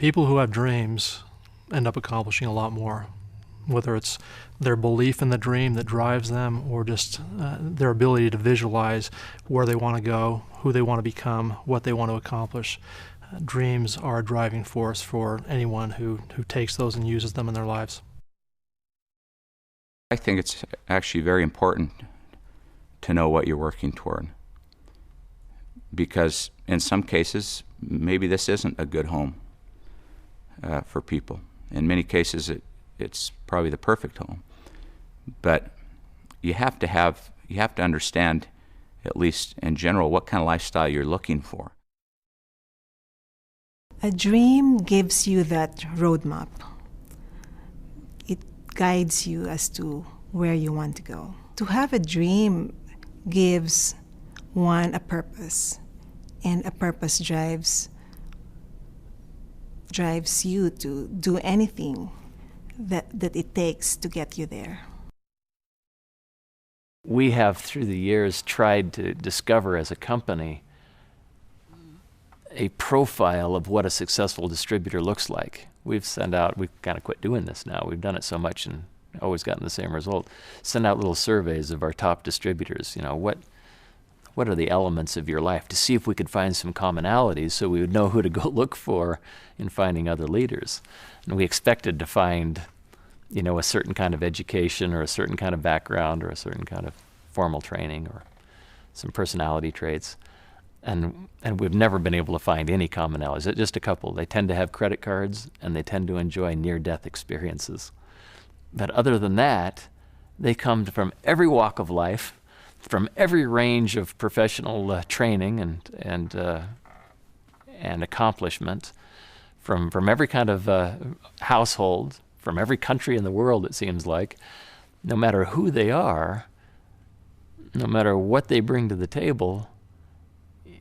People who have dreams end up accomplishing a lot more, whether it's their belief in the dream that drives them or just their ability to visualize where they want to go, who they want to become, what they want to accomplish. Dreams are a driving force for anyone who takes those and uses them in their lives. I think it's actually very important to know what you're working toward, because in some cases maybe this isn't a good home for people. In many cases it's probably the perfect home, but you have to understand, at least in general, what kind of lifestyle you're looking for. A dream gives you that roadmap. It guides you as to where you want to go. To have a dream gives one a purpose, and a purpose drives you to do anything that it takes to get you there. We have, through the years, tried to discover as a company a profile of what a successful distributor looks like. We've kind of quit doing this now. We've done it so much and always gotten the same result. Send out little surveys of our top distributors. What are the elements of your life, to see if we could find some commonalities so we would know who to go look for in finding other leaders. And we expected to find, a certain kind of education or a certain kind of background or a certain kind of formal training or some personality traits. And we've never been able to find any commonalities, just a couple. They tend to have credit cards and they tend to enjoy near-death experiences. But other than that, they come from every walk of life, from every range of professional training and accomplishment, from every kind of household, from every country in the world, it seems like. No matter who they are, no matter what they bring to the table,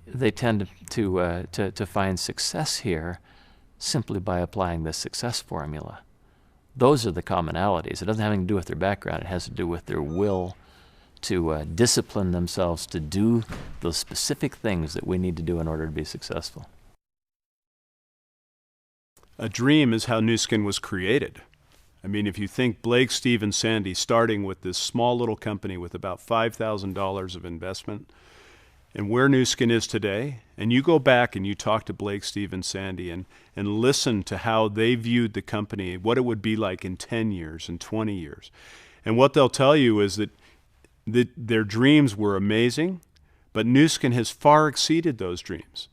they tend to find success here simply by applying this success formula. Those are the commonalities. It doesn't have anything to do with their background. It has to do with their will to discipline themselves to do those specific things that we need to do in order to be successful. A dream is how Nu Skin was created. I mean, if you think Blake, Steve, and Sandy starting with this small little company with about $5,000 of investment, and where Nu Skin is today, and you go back and you talk to Blake, Steve, and Sandy and listen to how they viewed the company, what it would be like in 10 years and 20 years. And what they'll tell you is that their dreams were amazing, but Nu Skin has far exceeded those dreams.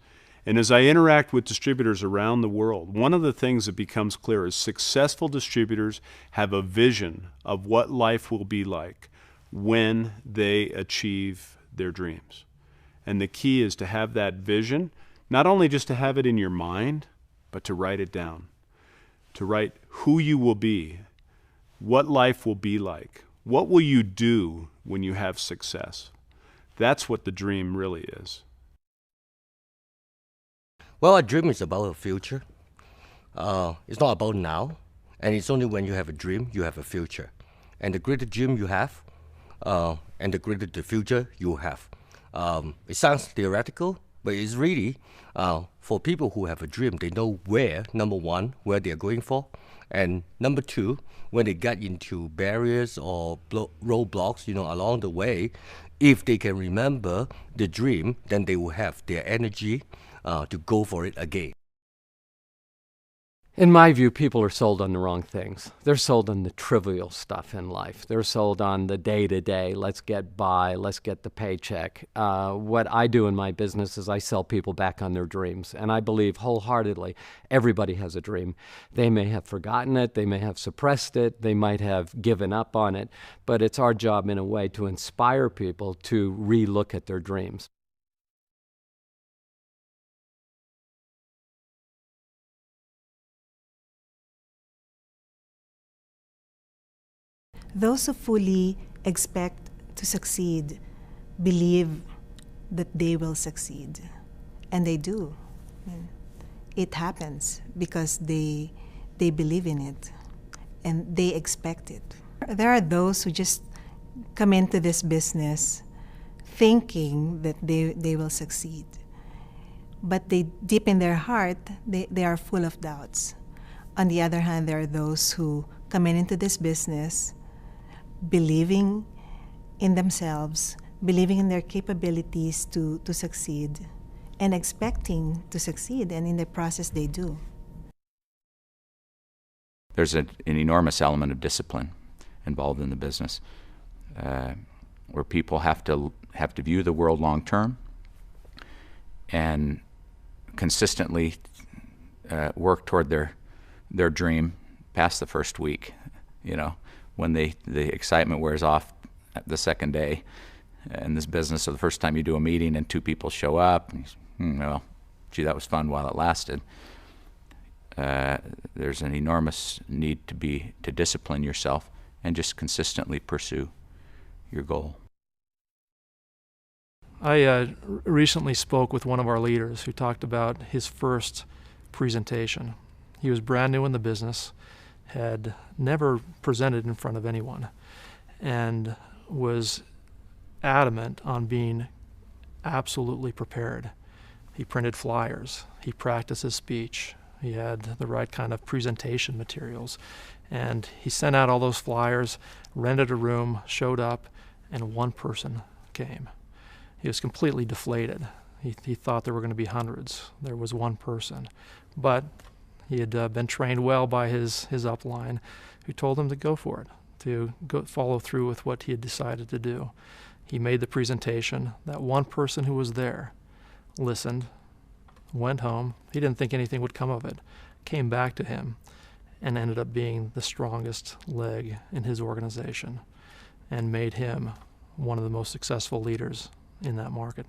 And as I interact with distributors around the world, one of the things that becomes clear is successful distributors have a vision of what life will be like when they achieve their dreams. And the key is to have that vision, not only just to have it in your mind, but to write it down, to write who you will be, what life will be like, what will you do when you have success. That's what the dream really is. Well, a dream is about a future. It's not about now, and it's only when you have a dream, you have a future. And the greater dream you have, and the greater the future you have. It sounds theoretical, but it's really, for people who have a dream, they know where, number one, where they're going for, and number two, when they get into barriers or roadblocks, along the way, if they can remember the dream, then they will have their energy to go for it again. In my view, people are sold on the wrong things. They're sold on the trivial stuff in life. They're sold on the day-to-day, let's get by, let's get the paycheck. What I do in my business is I sell people back on their dreams, and I believe wholeheartedly everybody has a dream. They may have forgotten it, they may have suppressed it, they might have given up on it, but it's our job in a way to inspire people to re-look at their dreams. Those who fully expect to succeed believe that they will succeed, and they do. It happens because they believe in it and they expect it. There are those who just come into this business thinking that they will succeed. but they deep in their heart, they are full of doubts. On the other hand, there are those who come into this business believing in themselves, believing in their capabilities to succeed, and expecting to succeed, and in the process they do. There's an enormous element of discipline involved in the business, where people have to view the world long term and consistently work toward their dream past the first week. You know, when the excitement wears off the second day in this business, or the first time you do a meeting and 2 people show up, and well, gee, that was fun while it lasted. There's an enormous need to discipline yourself and just consistently pursue your goal. I recently spoke with one of our leaders who talked about his first presentation. He was brand new in the business, had never presented in front of anyone, and was adamant on being absolutely prepared. He printed flyers, he practiced his speech, he had the right kind of presentation materials, and he sent out all those flyers, rented a room, showed up, and 1 person came. He was completely deflated. He thought there were going to be hundreds. There was 1 person. But he had been trained well by his upline, who told him to go for it, to go follow through with what he had decided to do. He made the presentation. That 1 person who was there listened, went home. He didn't think anything would come of it, came back to him, and ended up being the strongest leg in his organization and made him one of the most successful leaders in that market.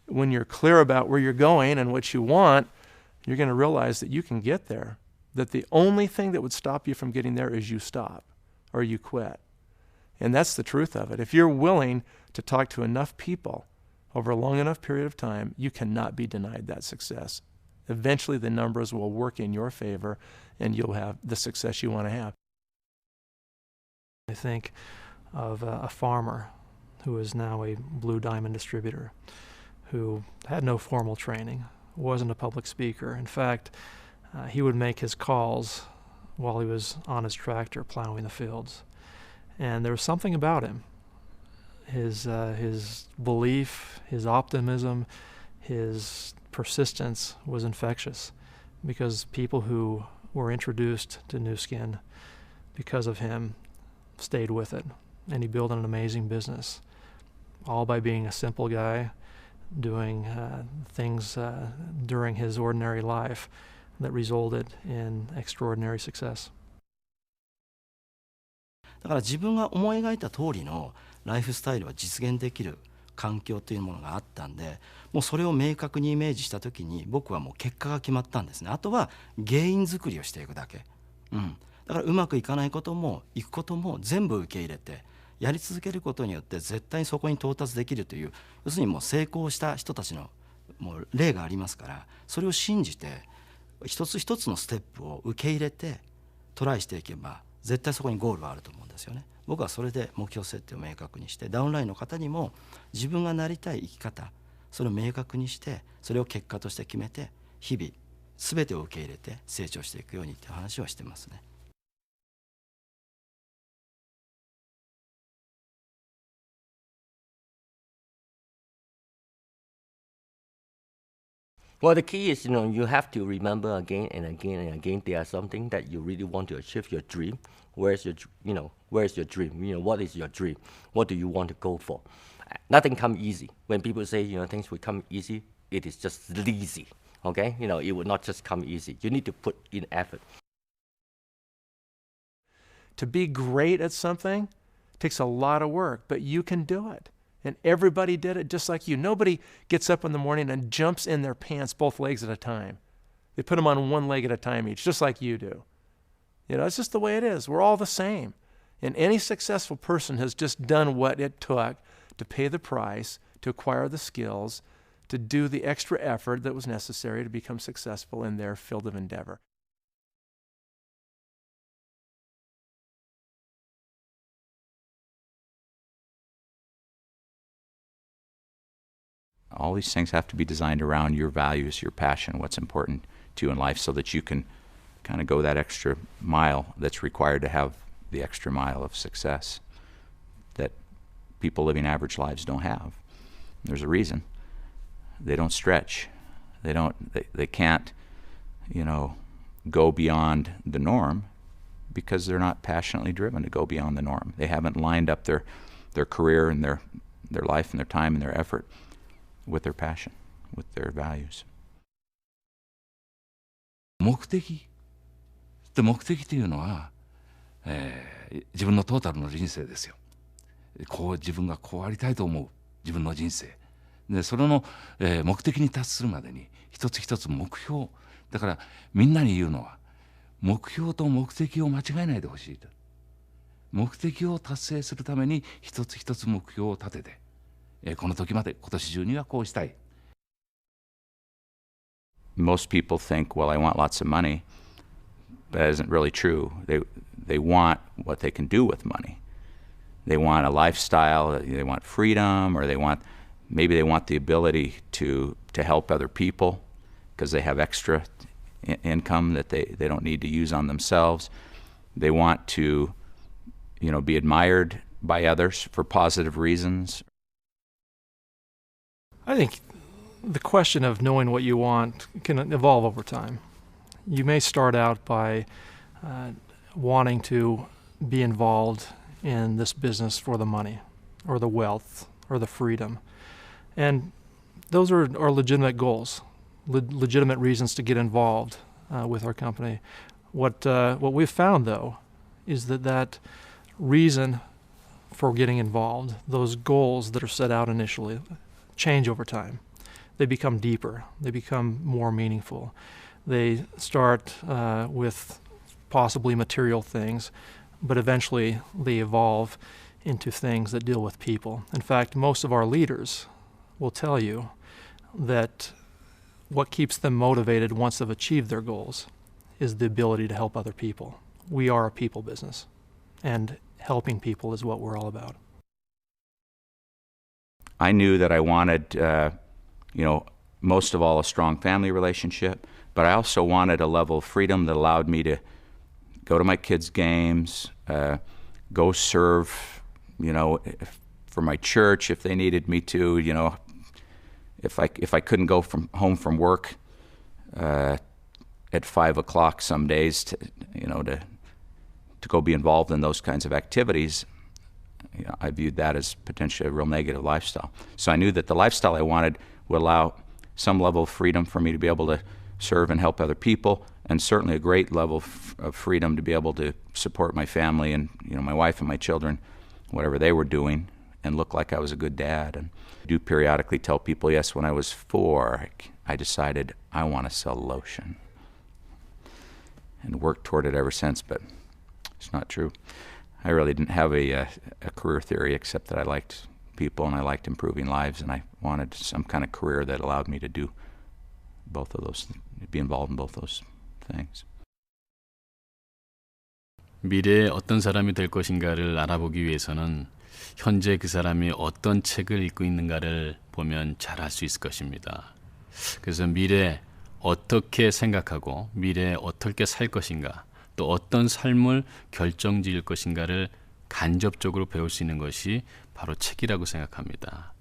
When you're clear about where you're going and what you want, you're going to realize that you can get there. That the only thing that would stop you from getting there is you stop or you quit. And that's the truth of it. If you're willing to talk to enough people over a long enough period of time, you cannot be denied that success. Eventually the numbers will work in your favor and you'll have the success you want to have. I think of a farmer who is now a Blue Diamond distributor, who had no formal training, wasn't a public speaker. In fact, he would make his calls while he was on his tractor plowing the fields. And there was something about him, his belief, his optimism, his persistence was infectious, because people who were introduced to Nu Skin because of him stayed with it. And he built an amazing business, all by being a simple guy, doing things during his ordinary life that resulted in extraordinary success. だから自分が思い描いた通りのライフスタイルは実現できる環境というものがあったんで、もうそれを明確にイメージした時に僕はもう結果が決まったんですね。あとは原因作りをしていくだけ。だからうまくいかないこともいくことも全部受け入れてやり続けることによって絶対にそこに到達できるという、要するにもう成功した人たちのもう例がありますから、それを信じて一つ一つのステップを受け入れてトライしていけば絶対そこにゴールはあると思うんですよね。僕はそれで目標設定を明確にして、ダウンラインの方にも自分がなりたい生き方、それを明確にしてそれを結果として決めて日々全てを受け入れて成長していくようにっていう話はしてますね。Well, the key is, you have to remember again and again and again there's something that you really want to achieve, your dream. Where's your dream? What is your dream? What do you want to go for? Nothing comes easy. When people say, things will come easy, it is just lazy, okay? It will not just come easy. You need to put in effort. To be great at something takes a lot of work, but you can do it. And everybody did it just like you. Nobody gets up in the morning and jumps in their pants both legs at a time. They put them on one leg at a time each, just like you do. It's just the way it is. We're all the same. And any successful person has just done what it took to pay the price, to acquire the skills, to do the extra effort that was necessary to become successful in their field of endeavor. All these things have to be designed around your values, your passion, what's important to you in life, so that you can kind of go that extra mile that's required to have the extra mile of success that people living average lives don't have. There's a reason. They don't stretch. They can't, go beyond the norm because they're not passionately driven to go beyond the norm. They haven't lined up their career and their life and their time and their effort with their passion, with their values. 目的というのは、自分のトータルの人生ですよ。自分がこうありたいと思う自分の人生で、それの、目的に達するまでに一つ一つ目標だから、みんなに言うのは目標と目的を間違えないでほしいと。目的を達成するために一つ一つ目標を立てて、この時まで今年中にはこうしたい。Most people think, well, I want lots of money, but that isn't really true. They want what they can do with money. They want a lifestyle, they want freedom, or maybe they want the ability to help other people because they have extra income that they don't need to use on themselves. They want to, be admired by others for positive reasons. I think the question of knowing what you want can evolve over time. You may start out by wanting to be involved in this business for the money or the wealth or the freedom. And those are legitimate goals, legitimate reasons to get involved with our company. What we've found, though, is that reason for getting involved, those goals that are set out initially, change over time. They become deeper. They become more meaningful. They start with possibly material things, but eventually they evolve into things that deal with people. In fact, most of our leaders will tell you that what keeps them motivated once they've achieved their goals is the ability to help other people. We are a people business, and helping people is what we're all about. I knew that I wanted, most of all, a strong family relationship, but I also wanted a level of freedom that allowed me to go to my kids' games, go serve, for my church if they needed me to, if I couldn't go home from work at 5 o'clock some days to go be involved in those kinds of activities, I viewed that as potentially a real negative lifestyle. So I knew that the lifestyle I wanted would allow some level of freedom for me to be able to serve and help other people, and certainly a great level of freedom to be able to support my family and my wife and my children, whatever they were doing, and look like I was a good dad. And I do periodically tell people, yes, when I was 4, I decided I want to sell lotion, and worked toward it ever since, but it's not true. I really didn't have a career theory, except that I liked people and I liked improving lives, and I wanted some kind of career that allowed me to do both of those, be involved in both those things. 미래에 어떤 사람이 될 것인가를 알아보기 위해서는 현재 그 사람이 어떤 책을 읽고 있는가를 보면 잘 알 수 있을 것입니다. 그래서 미래에 어떻게 생각하고 미래에 어떻게 살 것인가, 또 어떤 삶을 결정지을 것인가를 간접적으로 배울 수 있는 것이 바로 책이라고 생각합니다.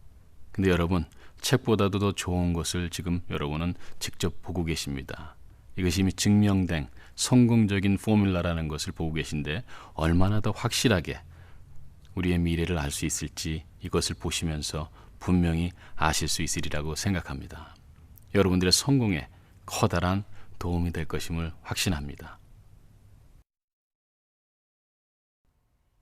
근데 여러분, 책보다도 더 좋은 것을 지금 여러분은 직접 보고 계십니다. 이것이 이미 증명된 성공적인 포뮬라라는 것을 보고 계신데, 얼마나 더 확실하게 우리의 미래를 알 수 있을지 이것을 보시면서 분명히 아실 수 있으리라고 생각합니다. 여러분들의 성공에 커다란 도움이 될 것임을 확신합니다.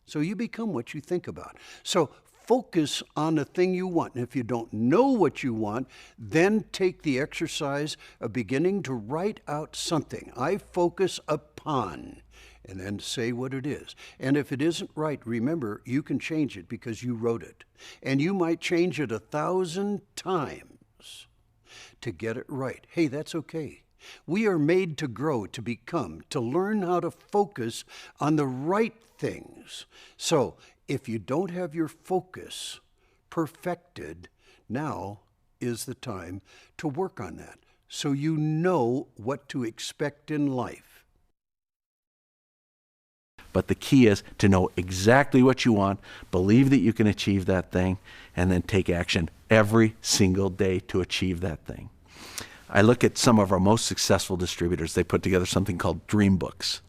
So you become what you think about. So focus on the thing you want. And if you don't know what you want, then take the exercise of beginning to write out something. I focus upon, and then say what it is. And if it isn't right, remember, you can change it because you wrote it. And you might change it 1,000 times to get it right. Hey, that's okay. We are made to grow, to become, to learn how to focus on the right things. So if you don't have your focus perfected, now is the time to work on that, so you know what to expect in life. But the key is to know exactly what you want, believe that you can achieve that thing, and then take action every single day to achieve that thing. I look at some of our most successful distributors. They put together something called dream books,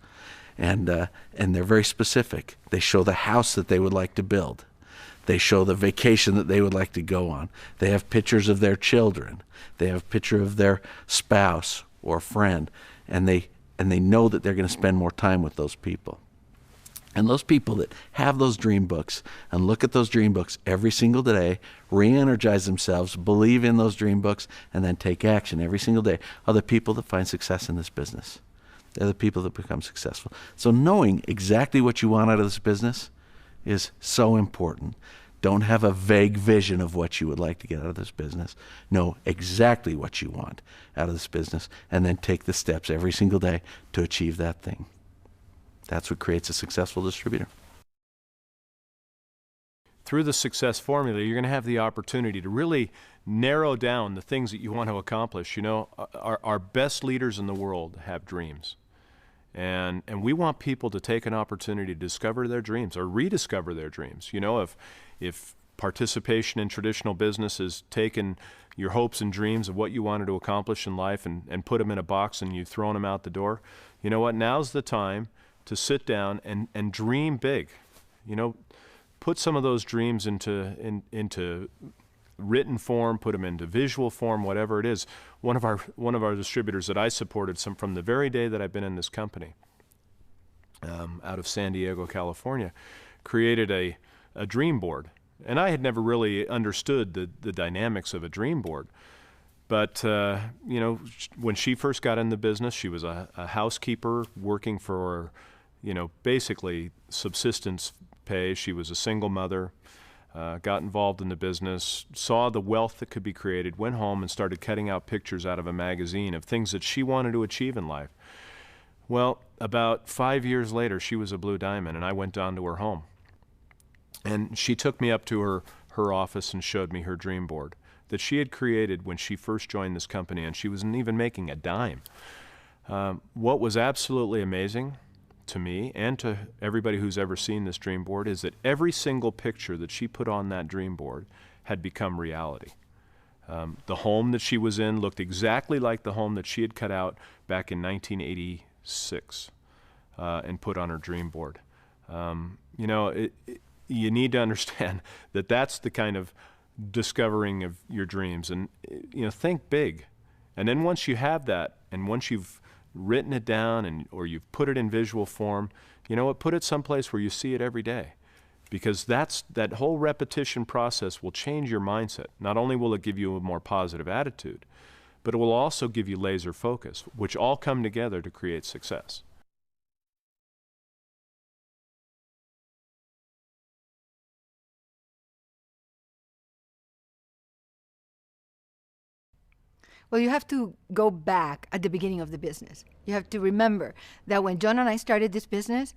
and they're very specific. They show the house that they would like to build. They show the vacation that they would like to go on. They have pictures of their children. They have a picture of their spouse or friend, and they know that they're going to spend more time with those people. And those people that have those dream books and look at those dream books every single day, re-energize themselves, believe in those dream books, and then take action every single day are the people that find success in this business. They're the people that become successful. So knowing exactly what you want out of this business is so important. Don't have a vague vision of what you would like to get out of this business. Know exactly what you want out of this business, and then take the steps every single day to achieve that thing. That's what creates a successful distributor. Through the success formula, you're going to have the opportunity to really narrow down the things that you want to accomplish. You know, our best leaders in the world have dreams. And we want people to take an opportunity to discover their dreams or rediscover their dreams. You know, if participation in traditional business has taken your hopes and dreams of what you wanted to accomplish in life and put them in a box and you've thrown them out the door, you know what? Now's the time to sit down and dream big. You know, put some of those dreams into written form, put them into visual form, whatever it is. One of our distributors that I supported from the very day that I've been in this company, out of San Diego, California, created a dream board. And I had never really understood the dynamics of a dream board. But, you know, when she first got in the business, she was a housekeeper working for, you know, basically subsistence pay. She was a single mother, got involved in the business, saw the wealth that could be created, went home and started cutting out pictures out of a magazine of things that she wanted to achieve in life. Well, about 5 years later, she was a blue diamond, and I went down to her home. And she took me up to her office and showed me her dream board that she had created when she first joined this company, and she wasn't even making a dime. What was absolutely amazing to me and to everybody who's ever seen this dream board is that every single picture that she put on that dream board had become reality. The home that she was in looked exactly like the home that she had cut out back in 1986 and put on her dream board. You know, you need to understand that that's the kind of discovering of your dreams, and you know, think big. And then once you have that, and once you've written it down or you've put it in visual form, you know what, put it someplace where you see it every day, because that whole repetition process will change your mindset. Not only will it give you a more positive attitude, but it will also give you laser focus, which all come together to create success. Well, you have to go back at the beginning of the business. You have to remember that when John and I started this business,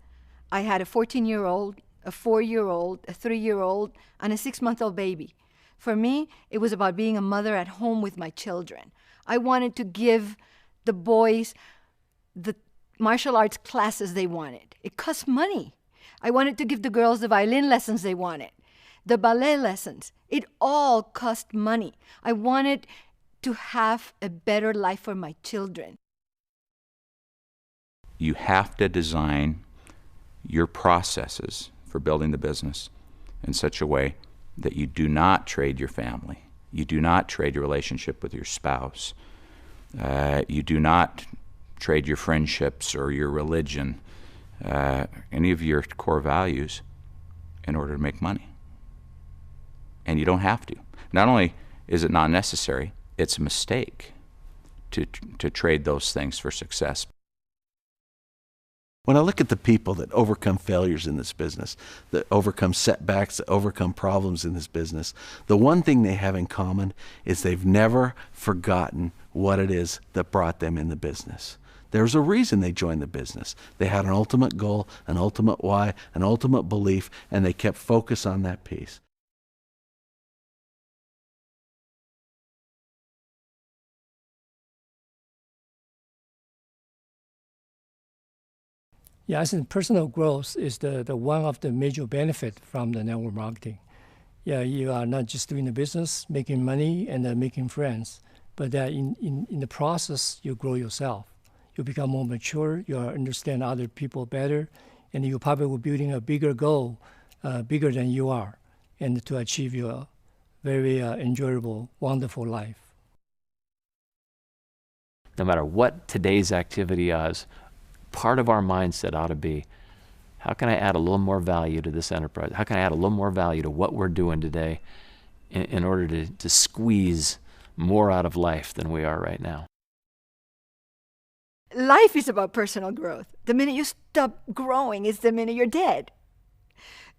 I had a 14-year-old, a 4-year-old, a 3-year-old, and a 6-month-old baby. For me, it was about being a mother at home with my children. I wanted to give the boys the martial arts classes they wanted. It cost money. I wanted to give the girls the violin lessons they wanted, the ballet lessons. It all cost money. I wanted to have a better life for my children. You have to design your processes for building the business in such a way that you do not trade your family. You do not trade your relationship with your spouse. You do not trade your friendships or your religion, any of your core values, in order to make money. And you don't have to. Not only is it not necessary, it's a mistake to trade those things for success. When I look at the people that overcome failures in this business, that overcome setbacks, that overcome problems in this business, the one thing they have in common is they've never forgotten what it is that brought them in the business. There's a reason they joined the business. They had an ultimate goal, an ultimate why, an ultimate belief, and they kept focus on that piece. Yeah, I think personal growth is the one of the major benefit from the network marketing. Yeah, you are not just doing the business, making money and making friends, but that in the process, you grow yourself. You become more mature, you understand other people better, and you probably will building a bigger goal, bigger than you are, and to achieve your very enjoyable, wonderful life. No matter what today's activity is, part of our mindset ought to be, how can I add a little more value to this enterprise? How can I add a little more value to what we're doing today in order to squeeze more out of life than we are right now? Life is about personal growth. The minute you stop growing is the minute you're dead.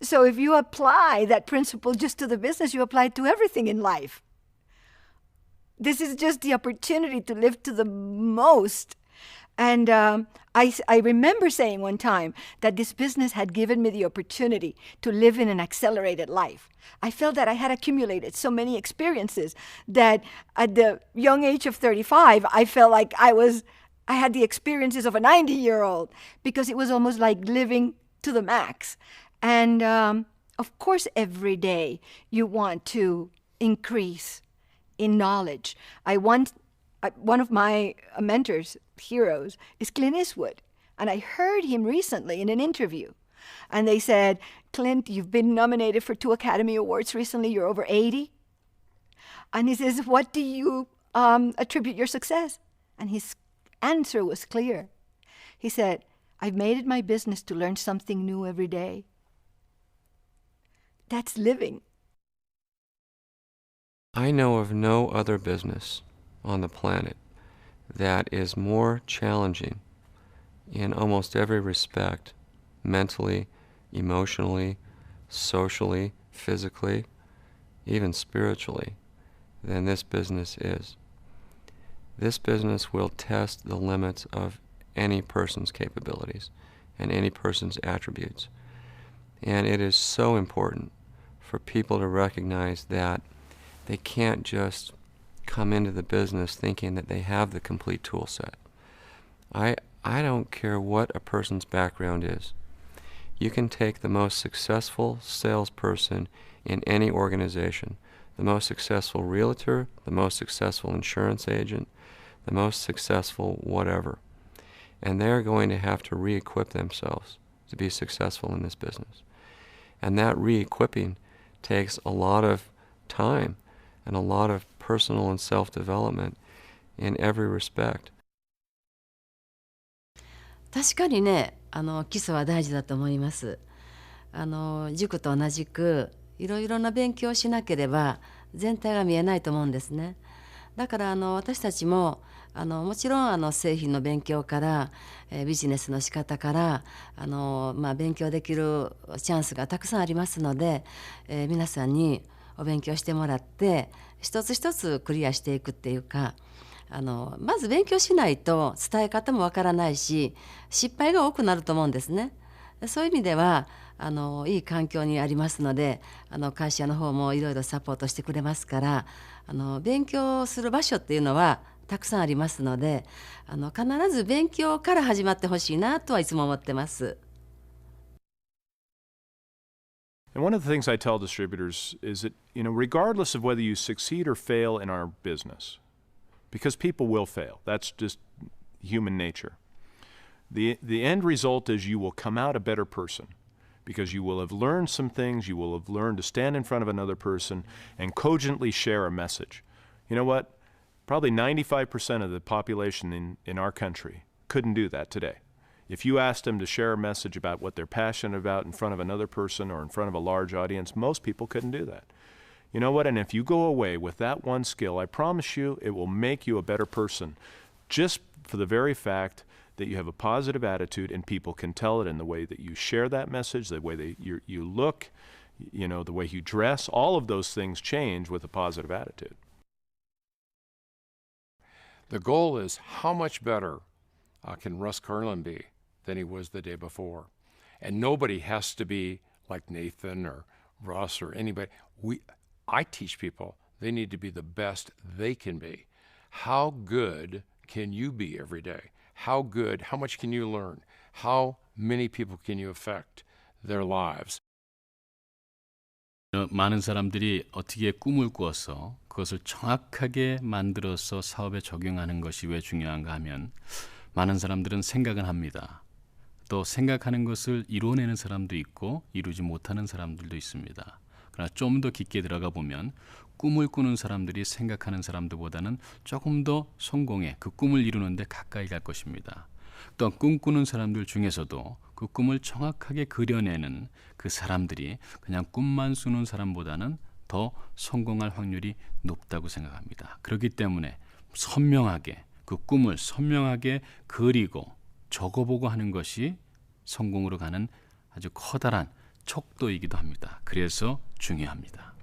So if you apply that principle just to the business, you apply it to everything in life. This is just the opportunity to live to the most. And I remember saying one time that this business had given me the opportunity to live in an accelerated life. I felt that I had accumulated so many experiences that at the young age of 35, I felt like I had the experiences of a 90-year-old because it was almost like living to the max. And of course, every day you want to increase in knowledge. One of my mentors, heroes, is Clint Eastwood. And I heard him recently in an interview. And they said, Clint, you've been nominated for 2 Academy Awards recently. You're over 80. And he says, what do you attribute your success? And his answer was clear. He said, I've made it my business to learn something new every day. That's living. I know of no other business on the planet that is more challenging in almost every respect, mentally, emotionally, socially, physically, even spiritually, than this business is. This business will test the limits of any person's capabilities and any person's attributes. And it is so important for people to recognize that they can't just come into the business thinking that they have the complete tool set. I don't care what a person's background is. You can take the most successful salesperson in any organization, the most successful realtor, the most successful insurance agent, the most successful whatever, and they're going to have to re-equip themselves to be successful in this business. And that re-equipping takes a lot of time and a lot of personal and self-development in every respect. 確かにね、基礎は大事だと思います。塾と同じくいろいろな勉強をしなければ全体が見えないと思うんですね。だから私たちももちろん製品の勉強から、ビジネスの仕方から勉強できるチャンスがたくさんありますので、皆さんにお勉強してもらって一つ一つクリアしていくっていうか、まず勉強しないと伝え方もわからないし失敗が多くなると思うんですね。そういう意味ではいい環境にありますので、会社の方もいろいろサポートしてくれますから、勉強する場所っていうのはたくさんありますので、必ず勉強から始まってほしいなとはいつも思ってます。And one of the things I tell distributors is that, regardless of whether you succeed or fail in our business, because people will fail, that's just human nature. The end result is you will come out a better person because you will have learned some things, you will have learned to stand in front of another person and cogently share a message. You know what? Probably 95% of the population in our country couldn't do that today. If you asked them to share a message about what they're passionate about in front of another person or in front of a large audience, most people couldn't do that. You know what? And if you go away with that one skill, I promise you it will make you a better person just for the very fact that you have a positive attitude, and people can tell it in the way that you share that message, the way that you look, the way you dress. All of those things change with a positive attitude. The goal is how much better can Russ Carlin be than he was the day before. And nobody has to be like Nathan or Russ or anybody. I teach people they need to be the best they can be. How good can you be every day? How much can you learn? How many people can you affect their lives? 많은 사람들이 어떻게 꿈을 꾸어서 그것을 정확하게 만들어서 사업에 적용하는 것이 왜 중요한가 하면 많은 사람들은 생각은 합니다. 또 생각하는 것을 이루어내는 사람도 있고 이루지 못하는 사람들도 있습니다. 그러나 좀 더 깊게 들어가 보면 꿈을 꾸는 사람들이 생각하는 사람들보다는 조금 더 성공에 그 꿈을 이루는데 가까이 갈 것입니다. 또 꿈꾸는 사람들 중에서도 그 꿈을 정확하게 그려내는 그 사람들이 그냥 꿈만 꾸는 사람보다는 더 성공할 확률이 높다고 생각합니다. 그렇기 때문에 선명하게 그 꿈을 선명하게 그리고 적어보고 하는 것이 성공으로 가는 아주 커다란 척도이기도 합니다. 그래서 중요합니다.